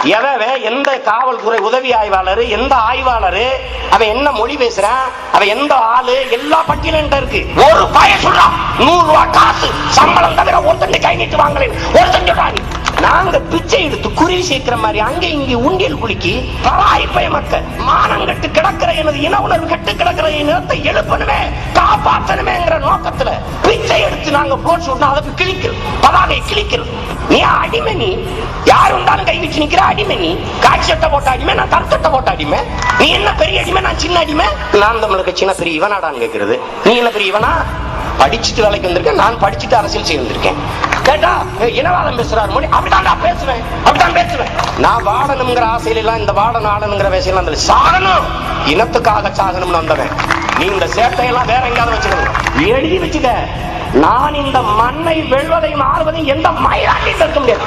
எந்த காவல்துறை உதவி ஆய்வாளர், எந்த ஆய்வாளர், அவன் என்ன மொழி பேசுறான், அவன் எந்த ஆளு, எல்லா பட்டியலும் இருக்கு. ஒரு பய சொல்றான் 100 ரூபாய் காசு சம்பளம் தவிர ஒருத்தன் கை நீட்டு வாங்கல. ஒருத்தன் நாங்க பிச்சை எடுத்து குருவி சேர்க்கிற மாதிரி அங்கே இங்கே உண்டியல் குலுக்கி பராய்ப்பய மக்கள் மானங்கட்டு கிடக்கிற எனது இன உணர்வு கட்டு கிடக்கிற இனத்தை எழுப்பணுமே காப்பாற்றணுமேங்கிற நோக்கத்துல பிச்சை எடுத்து நாங்க போட்டு சொன்னா அதுக்கு கிழிக்கிறோம், பதாகை கிழிக்கிறோம். நீ அடிமை, நீ யார் வந்தாலும் கை வச்சு நிக்கிற அடிமை. நீ காட்சி சட்டை போட்ட அடிமை, நான் கருத்தட்டை போட்ட அடிமை. நீ என்ன பெரிய அடிமை, நான் சின்ன அடிமை. நான் தமிழுக்கு சின்ன பெரிய இவனாடான்னு கேட்கிறது. நீ என்ன பெரிய இவனா? படிச்சுட்டு வேலைக்கு வந்திருக்கேன், நான் படிச்சுட்டு அரசியல் செய்ய வந்திருக்கேன். கேட்டா இனவாதம் பேசுறாரு மொழி, அப்படிதான் பேசுவேன், அப்படிதான் பேசுவேன். நான் வாடணுங்கிற ஆசையில எல்லாம் இந்த வாடணும் ஆடணுங்கிற விஷயம் அந்த சாகணும், இனத்துக்காக சாகணும்னு வந்தவன். நீ இந்த சேட்டையெல்லாம் வேற எங்காவது வச்சுக்கணும், எழுதி வச்சுக்க. நான் இந்த மண்ணை வெல்வதையும் ஆறுவதையும் எந்த மயிலாட்டி தடுக்க முடியாது.